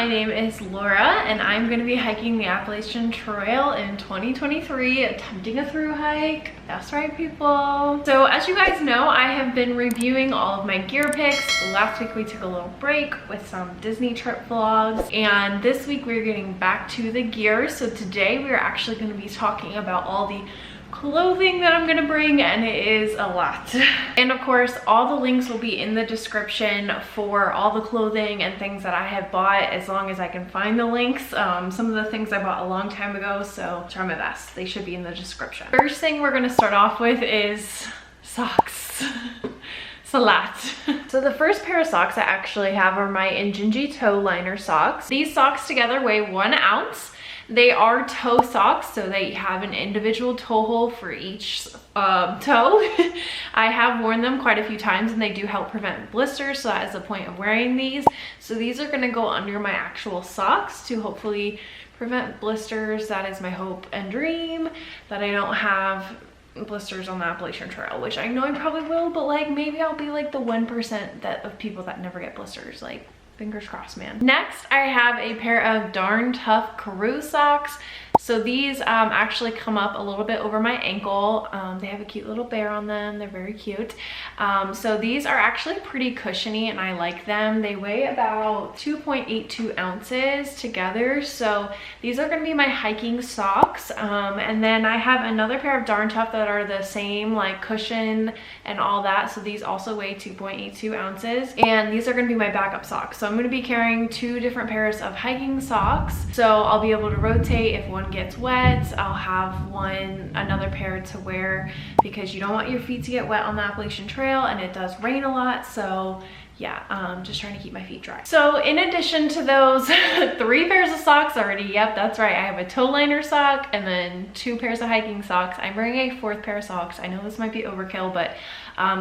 my name is Laura and I'm going to be hiking the Appalachian Trail in 2023, attempting a through hike. That's right, people. So as you guys know, I have been reviewing all of my gear picks. Last week we took a little break with some Disney trip vlogs, and this week we're getting back to the gear. So today we're actually going to be talking about all the clothing that I'm gonna bring, and it is a lot. And of course, all the links will be in the description for all the clothing and things that I have bought, as long as I can find the links. Some of the things I bought a long time ago, so I'll try my best. They should be in the description. First thing we're gonna start off with is socks. It's a lot. So the first pair of socks I actually have are my Injinji toe liner socks. These socks together weigh 1 ounce. They are toe socks, so they have an individual toe hole for each toe. I have worn them quite a few times and they do help prevent blisters, so that is the point of wearing these. So these are gonna go under my actual socks to hopefully prevent blisters. That is my hope and dream, that I don't have blisters on the Appalachian Trail, which I know I probably will, but like maybe I'll be like the 1% of people that never get blisters. Like, fingers crossed, man. Next, I have a pair of Darn Tough Karoo socks. So these actually come up a little bit over my ankle. They have a cute little bear on them. They're very cute. So these are actually pretty cushiony and I like them. They weigh about 2.82 ounces together. So these are gonna be my hiking socks. And then I have another pair of Darn Tough that are the same, like cushion and all that. So these also weigh 2.82 ounces. And these are gonna be my backup socks. So I'm gonna be carrying 2 different pairs of hiking socks. So I'll be able to rotate if one gets wet. I'll have another pair to wear, because you don't want your feet to get wet on the Appalachian Trail, and it does rain a lot. So yeah, just trying to keep my feet dry. So in addition to those 3 pairs of socks already, yep, that's right, I have a toe liner sock and then 2 pairs of hiking socks. I'm bringing a 4th pair of socks. I know this might be overkill, but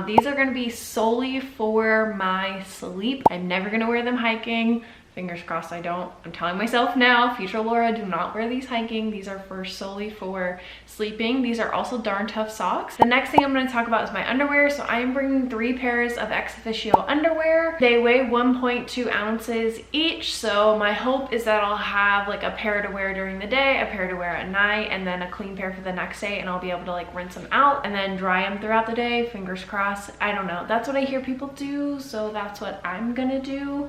these are going to be solely for my sleep. I'm never going to wear them hiking. Fingers crossed I don't. I'm telling myself now, future Laura, do not wear these hiking. These are solely for sleeping. These are also Darn Tough socks. The next thing I'm going to talk about is my underwear. So I am bringing 3 pairs of ex officio underwear. They weigh 1.2 ounces each. So my hope is that I'll have like a pair to wear during the day, a pair to wear at night, and then a clean pair for the next day, and I'll be able to like rinse them out and then dry them throughout the day. Fingers crossed. I don't know. That's what I hear people do, so that's what I'm gonna do.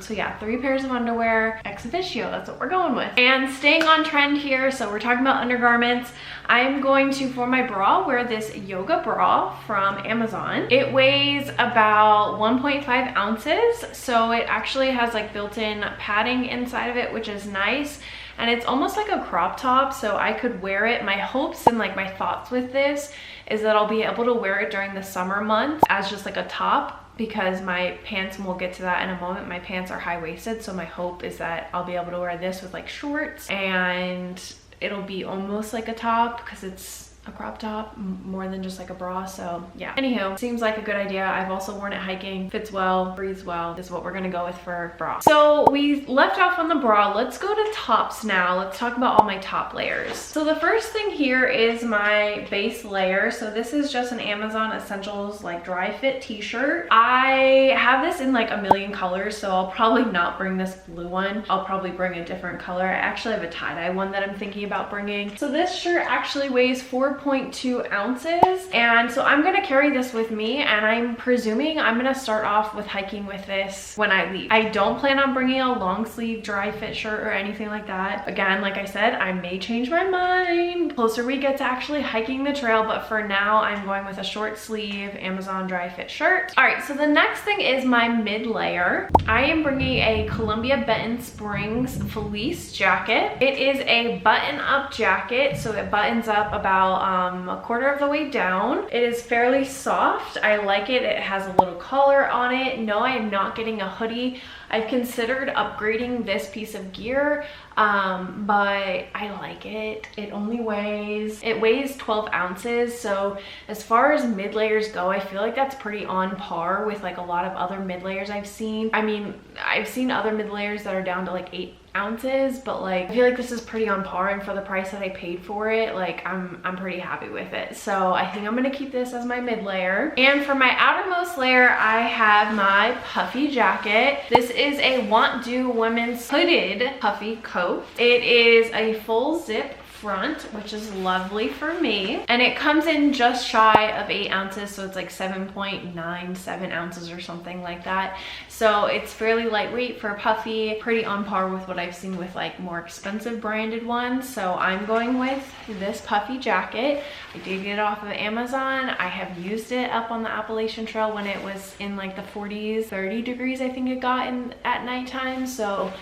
So yeah, 3 pairs of underwear, ex officio, that's what we're going with. And staying on trend here, so we're talking about undergarments. I'm going to, for my bra, wear this yoga bra from Amazon. It weighs about 1.5 ounces, so it actually has like built-in padding inside of it, which is nice. And it's almost like a crop top, so I could wear it. My hopes and like my thoughts with this is that I'll be able to wear it during the summer months as just like a top, because my pants, and we'll get to that in a moment, my pants are high-waisted. So my hope is that I'll be able to wear this with like shorts, and it'll be almost like a top because it's a crop top more than just like a bra. So yeah, anywho, seems like a good idea. I've also worn it hiking, fits well, breathes well. This is what we're gonna go with for bra. So we left off on the bra. Let's go to tops now. Let's talk about all my top layers. So the first thing here is my base layer. So this is just an Amazon Essentials like dry fit t-shirt. I have this in like a million colors, so I'll probably not bring this blue one. I'll probably bring a different color. I actually have a tie-dye one that I'm thinking about bringing. So this shirt actually weighs 4.2 ounces, and so I'm gonna carry this with me, and I'm presuming I'm gonna start off with hiking with this when I leave. I don't plan on bringing a long sleeve dry fit shirt or anything like that. Again, like I said, I may change my mind closer we get to actually hiking the trail, but for now I'm going with a short sleeve Amazon dry fit shirt. All right, so the next thing is my mid layer. I am bringing a Columbia Benton Springs fleece jacket. It is a button up jacket, so it buttons up about a quarter of the way down. It is fairly soft. I like it. It has a little collar on it. No, I am not getting a hoodie. I've considered upgrading this piece of gear, but I like it. It weighs 12 ounces. So as far as mid layers go, I feel like that's pretty on par with like a lot of other mid layers I've seen. I mean, I've seen other mid layers that are down to like 8 ounces, but like I feel like this is pretty on par, and for the price that I paid for it, like I'm pretty happy with it. So I think I'm gonna keep this as my mid layer. And for my outermost layer, I have my puffy jacket. This is a Want Do women's hooded puffy coat. It is a full zip front, which is lovely for me, and it comes in just shy of 8 ounces, so it's like 7.97 ounces or something like that. So it's fairly lightweight for a puffy, pretty on par with what I've seen with like more expensive branded ones. So I'm going with this puffy jacket. I did get it off of Amazon. I have used it up on the Appalachian Trail when it was in like the 40s, 30 degrees I think it got in at nighttime. So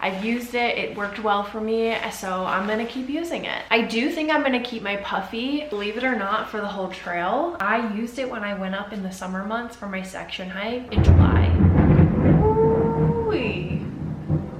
I've used it, it worked well for me, so I'm gonna keep using it. I do think I'm gonna keep my puffy, believe it or not, for the whole trail. I used it when I went up in the summer months for my section hike in July. Ooh-wee.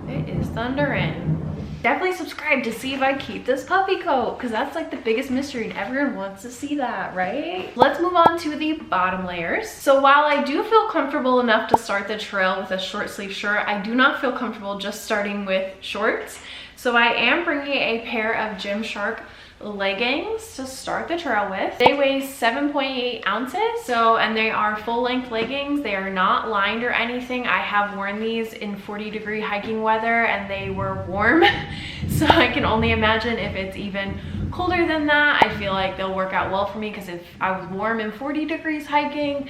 It is thundering. Definitely subscribe to see if I keep this puffy coat, because that's like the biggest mystery and everyone wants to see that, right? Let's move on to the bottom layers. So while I do feel comfortable enough to start the trail with a short sleeve shirt, I do not feel comfortable just starting with shorts. So I am bringing a pair of Gymshark leggings to start the trail with. They weigh 7.8 ounces, and they are full length leggings. They are not lined or anything. I have worn these in 40-degree hiking weather and they were warm. So I can only imagine if it's even colder than that. I feel like they'll work out well for me, because if I was warm in 40 degrees hiking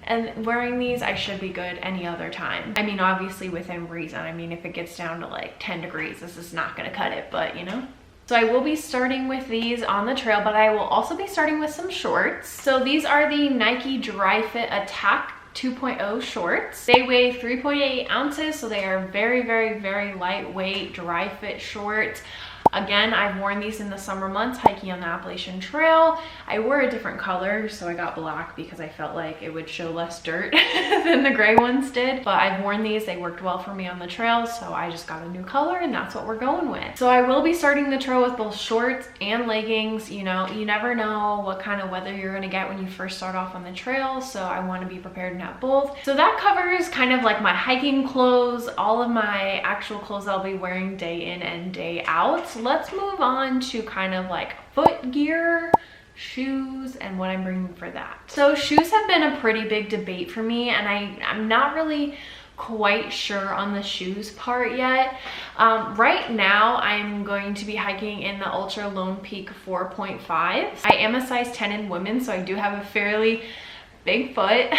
and wearing these, I should be good any other time. I mean, obviously within reason. I mean, if it gets down to like 10 degrees, this is not gonna cut it, but you know. So I will be starting with these on the trail, but I will also be starting with some shorts. So these are the Nike Dry Fit Attack 2.0 shorts. They weigh 3.8 ounces, so they are very, very, very lightweight dry fit shorts. Again, I've worn these in the summer months hiking on the Appalachian Trail. I wore a different color, so I got black because I felt like it would show less dirt than the gray ones did. But I've worn these, they worked well for me on the trail, so I just got a new color and that's what we're going with. So I will be starting the trail with both shorts and leggings. You know, you never know what kind of weather you're gonna get when you first start off on the trail, so I wanna be prepared and have both. So that covers kind of like my hiking clothes, all of my actual clothes I'll be wearing day in and day out. So let's move on to kind of like foot gear, shoes, and what I'm bringing for that. So shoes have been a pretty big debate for me, and I'm not really quite sure on the shoes part yet. Right now I'm going to be hiking in the Ultra Lone Peak 4.5. I am a size 10 in women, so I do have a fairly big foot.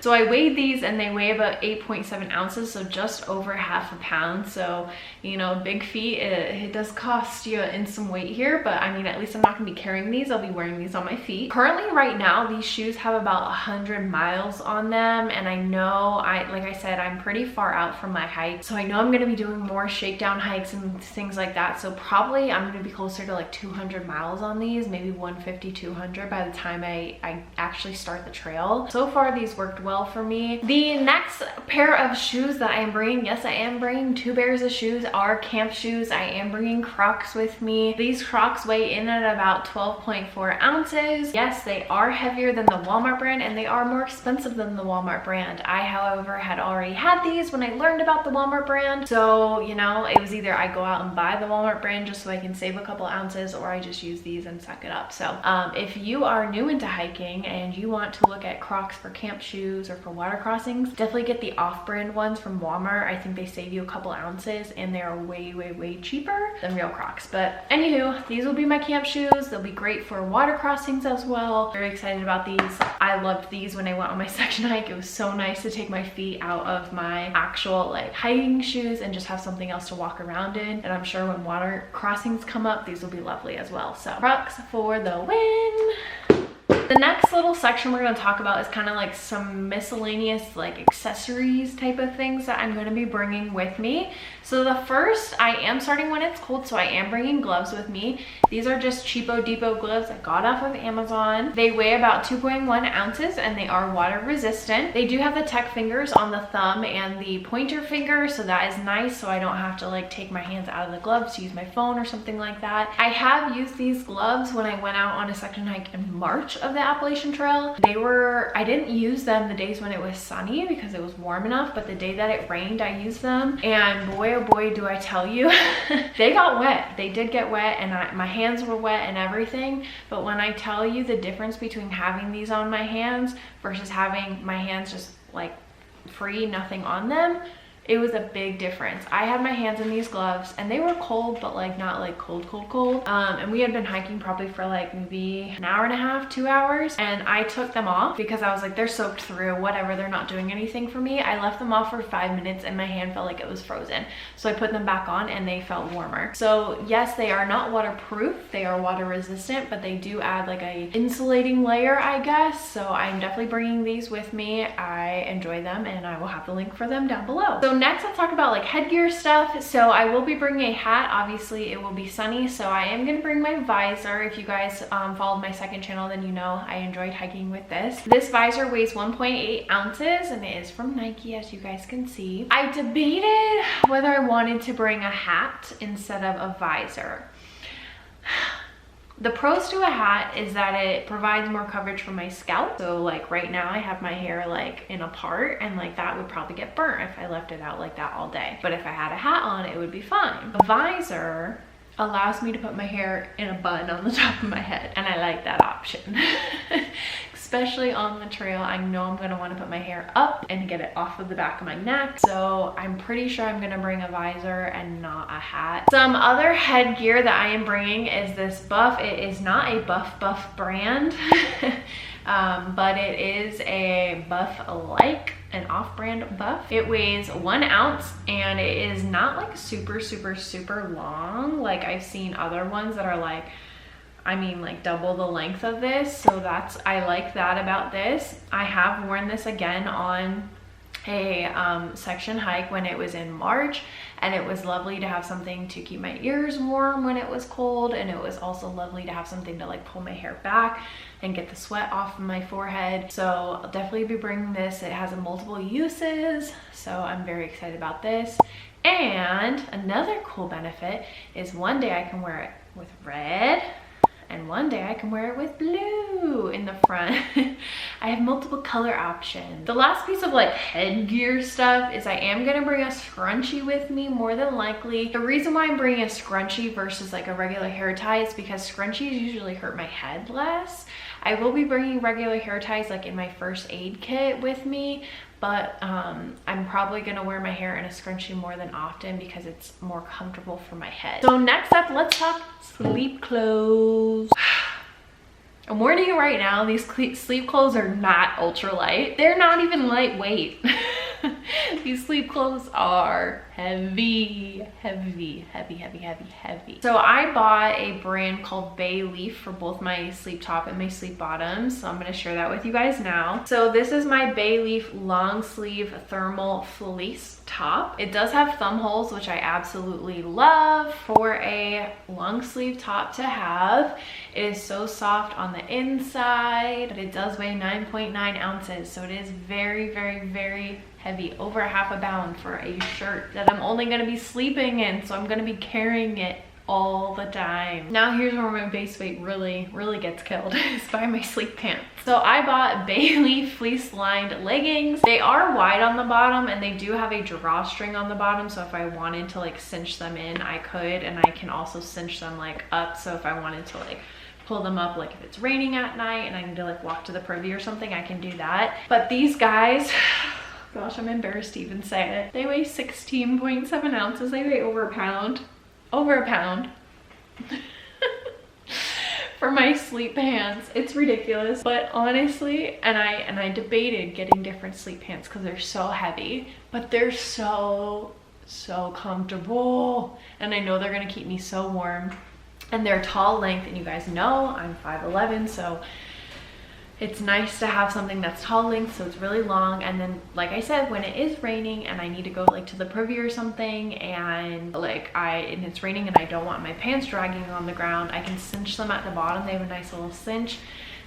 So I weighed these and they weigh about 8.7 ounces, so just over half a pound. So, you know, big feet, it does cost you in some weight here, but I mean, at least I'm not gonna be carrying these. I'll be wearing these on my feet. Currently right now, these shoes have about 100 miles on them, and I know, like I said, I'm pretty far out from my hike, so I know I'm gonna be doing more shakedown hikes and things like that. So probably I'm gonna be closer to like 200 miles on these, maybe 150, 200 by the time I actually start the trail. So far these worked well for me. The next pair of shoes that I am bringing, yes, I am bringing 2 pairs of shoes, are camp shoes. I am bringing Crocs with me. These Crocs weigh in at about 12.4 ounces. Yes, they are heavier than the Walmart brand and they are more expensive than the Walmart brand. I, however, had already had these when I learned about the Walmart brand. So, you know, it was either I go out and buy the Walmart brand just so I can save a couple ounces, or I just use these and suck it up. So if you are new into hiking and you want to look at Crocs for camp shoes or for water crossings, definitely get the off-brand ones from Walmart. I think they save you a couple ounces and they're way, way, way cheaper than real Crocs. But anywho, these will be my camp shoes. They'll be great for water crossings as well. Very excited about these. I loved these when I went on my section hike. It was so nice to take my feet out of my actual like hiking shoes and just have something else to walk around in. And I'm sure when water crossings come up, these will be lovely as well. So Crocs for the win. The next little section we're going to talk about is kind of like some miscellaneous like accessories type of things that I'm going to be bringing with me. So the first, I am starting when it's cold, so I am bringing gloves with me. These are just Cheapo Depot gloves I got off of Amazon. They weigh about 2.1 ounces and they are water resistant. They do have the tech fingers on the thumb and the pointer finger, so that is nice, so I don't have to like take my hands out of the gloves to use my phone or something like that. I have used these gloves when I went out on a section hike in March of the Appalachian Trail. I didn't use them the days when it was sunny because it was warm enough, but the day that it rained, I used them. And boy, oh boy, do I tell you, they got wet. They did get wet, and my hands were wet and everything. But when I tell you the difference between having these on my hands versus having my hands just like free, nothing on them, it was a big difference. I had my hands in these gloves and they were cold, but like not like cold. And we had been hiking probably for like maybe an hour and a half, 2 hours. And I took them off because I was like, they're soaked through, whatever, they're not doing anything for me. I left them off for 5 minutes and my hand felt like it was frozen. So I put them back on and they felt warmer. So yes, they are not waterproof. They are water resistant, but they do add like a insulating layer, I guess. So I'm definitely bringing these with me. I enjoy them and I will have the link for them down below. So next, let's talk about like headgear stuff. So I will be bringing a hat. Obviously it will be sunny, so I am gonna bring my visor. If you guys followed my second channel, then you know I enjoyed hiking with this. This visor weighs 1.8 ounces and it is from Nike, as you guys can see. I debated whether I wanted to bring a hat instead of a visor. The pros to a hat is that it provides more coverage for my scalp. So like right now I have my hair like in a part, and like that would probably get burnt if I left it out like that all day. But if I had a hat on, it would be fine. A visor allows me to put my hair in a bun on the top of my head, and I like that option. Especially on the trail, I know I'm gonna wanna put my hair up and get it off of the back of my neck. So I'm pretty sure I'm gonna bring a visor and not a hat. Some other headgear that I am bringing is this buff. It is not a Buff brand, but it is a buff-like, an off-brand buff. It weighs 1 ounce and it is not like super long. Like I've seen other ones that are like, I mean like double the length of this. So I like that about this. I have worn this again on a section hike when it was in March, and it was lovely to have something to keep my ears warm when it was cold, and it was also lovely to have something to like pull my hair back and get the sweat off of my forehead. So I'll definitely be bringing this. It has multiple uses, so I'm very excited about this. And another cool benefit is one day I can wear it with red, and one day I can wear it with blue in the front. I have multiple color options. The last piece of like headgear stuff is I am gonna bring a scrunchie with me, more than likely. The reason why I'm bringing a scrunchie versus like a regular hair tie is because scrunchies usually hurt my head less. I will be bringing regular hair ties like in my first aid kit with me, but I'm probably gonna wear my hair in a scrunchie more than often because it's more comfortable for my head. So next up, let's talk sleep clothes. I'm warning you right now, these sleep clothes are not ultralight. They're not even lightweight. These sleep clothes are heavy. So I bought a brand called Bay Leaf for both my sleep top and my sleep bottoms. So I'm gonna share that with you guys now. So this is my Bay Leaf long sleeve thermal fleece top. It does have thumb holes, which I absolutely love for a long sleeve top to have. It is so soft on the inside, but it does weigh 9.9 ounces. So it is very heavy, over half a pound for a shirt that I'm only going to be sleeping in, so I'm going to be carrying it all the time. Now here's where my base weight really gets killed, is by my sleep pants. So I bought Bay Leaf fleece lined leggings. They are wide on the bottom and they do have a drawstring on the bottom, so if I wanted to like cinch them in, I could, and I can also cinch them like up, so if I wanted to like pull them up, like if it's raining at night and I need to like walk to the privy or something, I can do that. But these guys, gosh, I'm embarrassed to even say it, they weigh 16.7 ounces. They weigh over a pound. Over a pound. For my sleep pants. It's ridiculous. But honestly, and I debated getting different sleep pants because they're so heavy, but they're so comfortable. And I know they're gonna keep me so warm. And they're tall length, and you guys know I'm 5'11", so it's nice to have something that's tall length, so it's really long. And then, like I said, when it is raining and I need to go like to the privy or something, and like and it's raining and I don't want my pants dragging on the ground, I can cinch them at the bottom. They have a nice little cinch,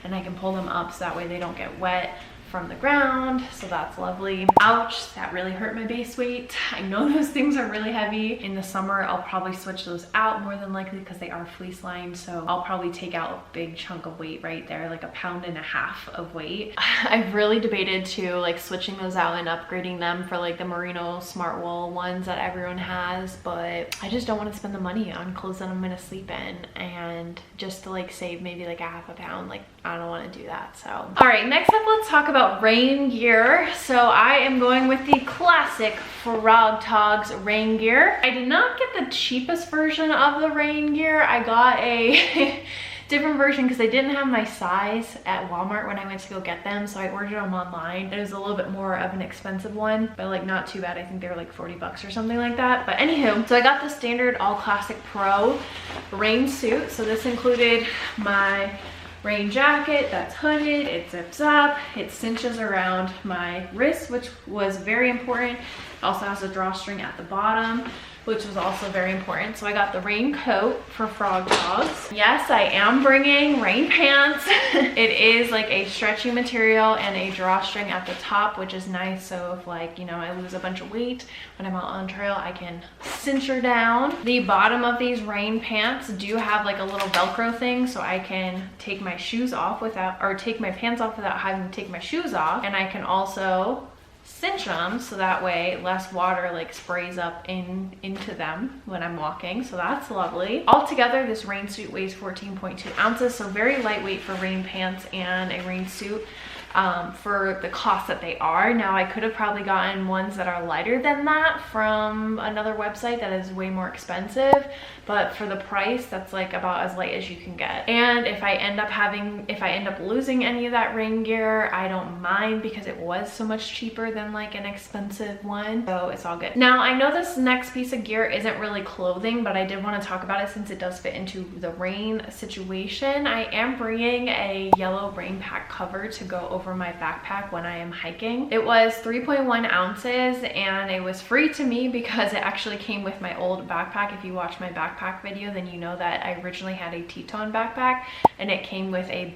and I can pull them up so that way they don't get wet. from the ground, so that's lovely. Ouch, that really hurt my base weight. I know those things are really heavy. In the summer, I'll probably switch those out more than likely because they are fleece lined, so I'll probably take out a big chunk of weight right there, like 1.5 pounds of weight. I've really debated to like switching those out and upgrading them for like the merino smart wool ones that everyone has, but I just don't want to spend the money on clothes that I'm gonna sleep in, and just to like save maybe like 1/2 pound, like I don't want to do that. So all right, next up, let's talk about rain gear. So I am going with the classic Frog Togs rain gear. I did not get the cheapest version of the rain gear. I got a different version because they didn't have my size at Walmart when I went to go get them, so I ordered them online. It was a little bit more of an expensive one, but like not too bad. I think they were like 40 bucks or something like that. But anywho, so I got the standard all classic pro rain suit. So this included my rain jacket that's hooded, it zips up, it cinches around my wrist, which was very important. It also has a drawstring at the bottom, which was also very important. So I got the rain coat for Frog Togs. Yes, I am bringing rain pants. It is like a stretchy material and a drawstring at the top, which is nice. So if like, you know, I lose a bunch of weight when I'm out on trail, I can cinch her down. The bottom of these rain pants do have like a little Velcro thing, so I can take my shoes off without, or take my pants off without having to take my shoes off. And I can also cinch them so that way less water like sprays up into them when I'm walking, so that's lovely. Altogether, this rain suit weighs 14.2 ounces, so very lightweight for rain pants and a rain suit. For the cost that they are. Now, I could have probably gotten ones that are lighter than that from another website that is way more expensive, but for the price, that's like about as light as you can get. And if I end up losing any of that rain gear, I don't mind because it was so much cheaper than like an expensive one, so it's all good. Now, I know this next piece of gear isn't really clothing, but I did want to talk about it since it does fit into the rain situation. I am bringing a yellow rain pack cover to go over my backpack when I am hiking. It was 3.1 ounces and it was free to me because it actually came with my old backpack. If you watch my backpack video, then you know that I originally had a Teton backpack and it came with a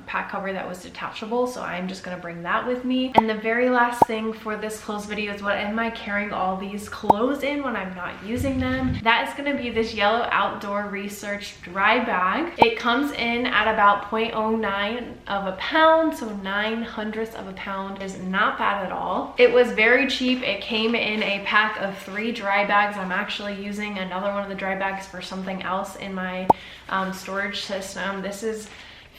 pack cover that was detachable, so I'm just gonna bring that with me. And the very last thing for this clothes video is what am I carrying all these clothes in when I'm not using them? That is gonna be this yellow Outdoor Research dry bag. It comes in at about 0.09 of a pound, so 9/100 of a pound is not bad at all. It was very cheap. It came in a pack of 3 dry bags. I'm actually using another one of the dry bags for something else in my storage system. This is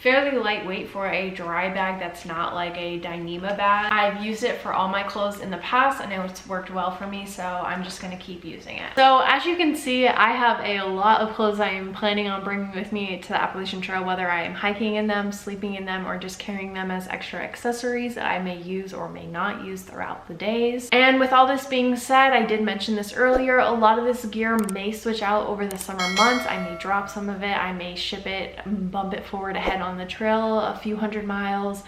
fairly lightweight for a dry bag that's not like a Dyneema bag. I've used it for all my clothes in the past and it's worked well for me, so I'm just gonna keep using it. So as you can see, I have a lot of clothes I am planning on bringing with me to the Appalachian Trail, whether I am hiking in them, sleeping in them, or just carrying them as extra accessories that I may use or may not use throughout the days. And with all this being said, I did mention this earlier, a lot of this gear may switch out over the summer months. I may drop some of it, I may ship it, bump it forward ahead on the trail a few hundred miles.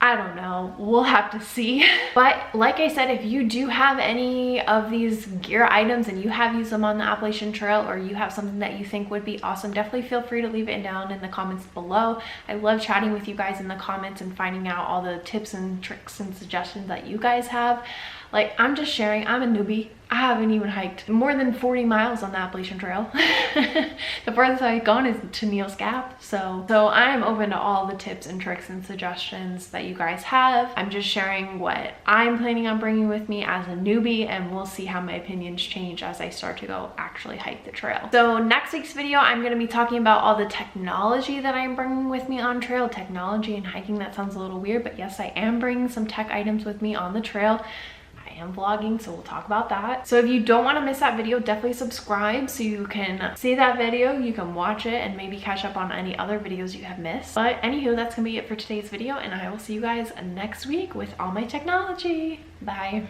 I don't know, we'll have to see. But like I said, if you do have any of these gear items and you have used them on the Appalachian Trail, or you have something that you think would be awesome, definitely feel free to leave it down in the comments below. I love chatting with you guys in the comments and finding out all the tips and tricks and suggestions that you guys have. Like, I'm just sharing, I'm a newbie. I haven't even hiked more than 40 miles on the Appalachian Trail. The furthest I've gone is to Neal's Gap. So I am open to all the tips and tricks and suggestions that you guys have. I'm just sharing what I'm planning on bringing with me as a newbie, and we'll see how my opinions change as I start to go actually hike the trail. So next week's video, I'm gonna be talking about all the technology that I'm bringing with me on trail. Technology and hiking, that sounds a little weird, but yes, I am bringing some tech items with me on the trail. am vlogging, so we'll talk about that. So if you don't want to miss that video, definitely subscribe so you can see that video, you can watch it, and maybe catch up on any other videos you have missed. But anywho, that's gonna be it for today's video, and I will see you guys next week with all my technology. Bye.